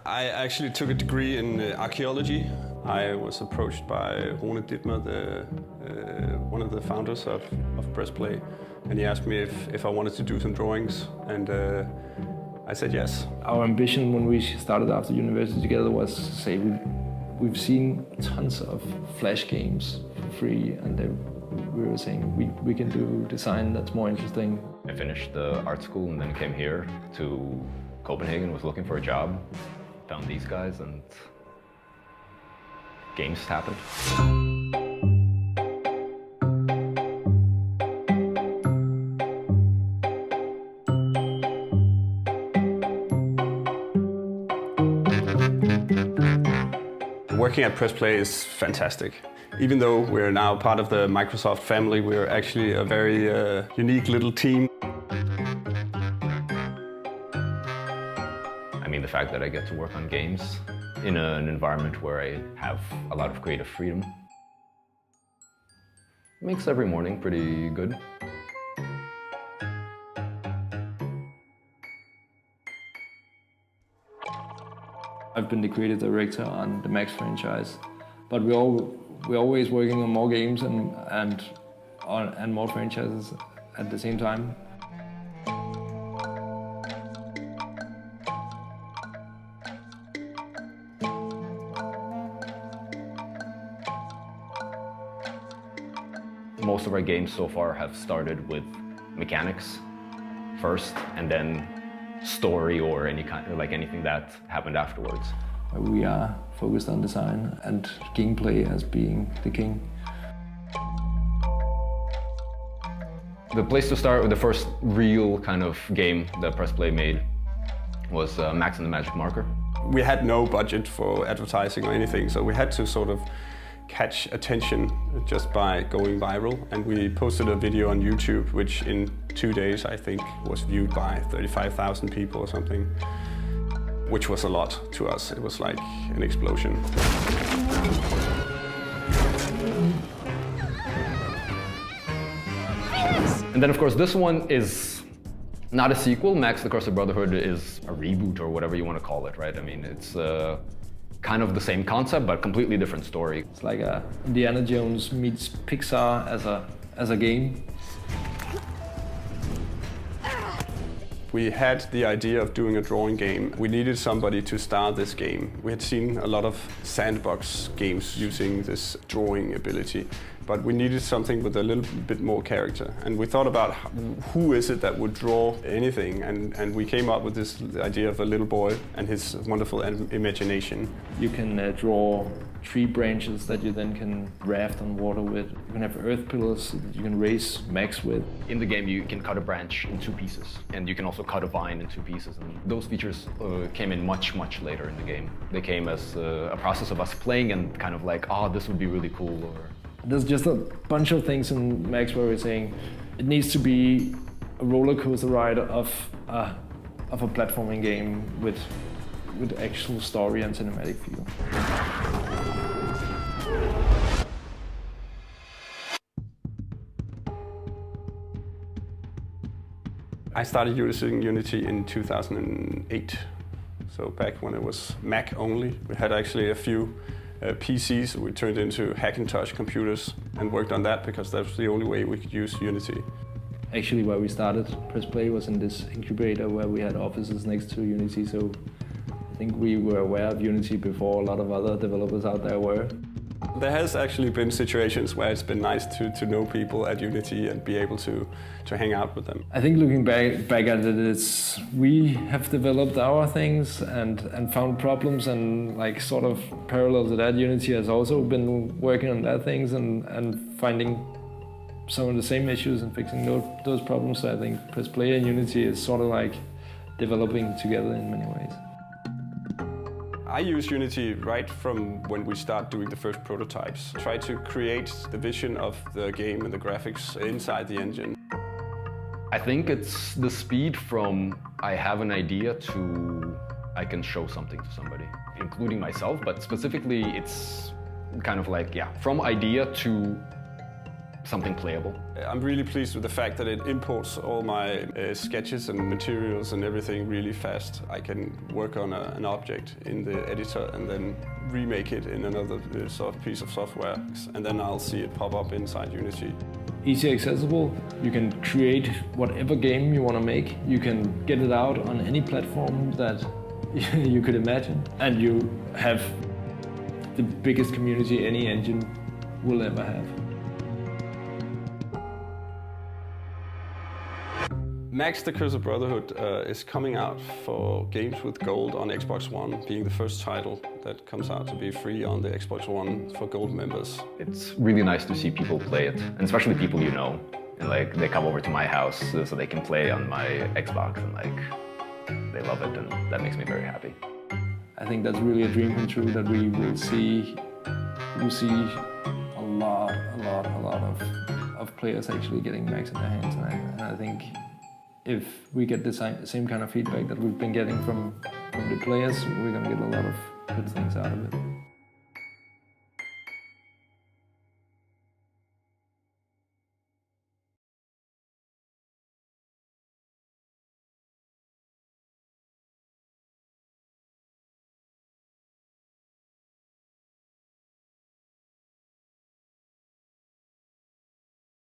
I actually took a degree in archaeology. I was approached by Rune Dittmer, one of the founders of PressPlay, and he asked me if I wanted to do some drawings, and I said yes. Our ambition when we started after university together was to say we've seen tons of Flash games for free, and we were saying we can do design that's more interesting. I finished the art school and then came here to Copenhagen, was looking for a job, found these guys, and games happened. Working at PressPlay is fantastic. Even though we're now part of the Microsoft family, we're actually a very unique little team. I mean, the fact that I get to work on games in an environment where I have a lot of creative freedom makes every morning pretty good. I've been the creative director on the Max franchise, but we're always working on more games and more franchises at the same time. Most of our games so far have started with mechanics first, and then story or anything that happened afterwards. We are focused on design and gameplay as being the king. The place to start with the first real kind of game that PressPlay made was Max and the Magic Marker. We had no budget for advertising or anything, so we had to sort of catch attention just by going viral, and we posted a video on YouTube which in 2 days I think was viewed by 35,000 people or something, which was a lot to us. It was like an explosion. And then of course this one is not a sequel. Max the Curse of Brotherhood is a reboot or whatever you want to call it, right? I mean, it's kind of the same concept, but completely different story. It's like a Indiana Jones meets Pixar as a game. We had the idea of doing a drawing game. We needed somebody to star this game. We had seen a lot of sandbox games using this drawing ability, but we needed something with a little bit more character. And we thought about who is it that would draw anything, and we came up with this idea of a little boy and his wonderful imagination. You can draw tree branches that you then can raft on water with. You can have earth pillars that you can raise Max with. In the game you can cut a branch in 2 pieces, and you can also cut a vine in 2 pieces. And those features came in much later in the game. They came as a process of us playing and kind of like, oh, this would be really cool. Or there's just a bunch of things in Max where we're saying it needs to be a roller coaster ride of a platforming game with actual story and cinematic feel. I started using Unity in 2008, so back when it was Mac only. We had actually a few PCs we turned into Hackintosh computers and worked on that because that was the only way we could use Unity. Actually, where we started PressPlay was in this incubator where we had offices next to Unity, so I think we were aware of Unity before a lot of other developers out there were. There has actually been situations where it's been nice to know people at Unity and be able to hang out with them. I think looking back at it, we have developed our things and found problems, and like sort of parallel to that, Unity has also been working on their things and finding some of the same issues and fixing those problems. So I think PressPlay and Unity is sort of like developing together in many ways. I use Unity right from when we start doing the first prototypes. Try to create the vision of the game and the graphics inside the engine. I think it's the speed from I have an idea to I can show something to somebody, including myself, but specifically it's kind of like, yeah, from idea to something playable. I'm really pleased with the fact that it imports all my sketches and materials and everything really fast. I can work on an object in the editor and then remake it in another piece of software, and then I'll see it pop up inside Unity. Easy accessible, you can create whatever game you want to make. You can get it out on any platform that you could imagine, and you have the biggest community any engine will ever have. Max the Curse of Brotherhood is coming out for games with gold on Xbox One, being the first title that comes out to be free on the Xbox One for gold members. It's really nice to see people play it, and especially people you know. And like they come over to my house so they can play on my Xbox, and like they love it, and that makes me very happy. I think that's really a dream come true, that we will see a lot of players actually getting Max in their hands, and I think if we get the same kind of feedback that we've been getting from the players, we're going to get a lot of good things out of it.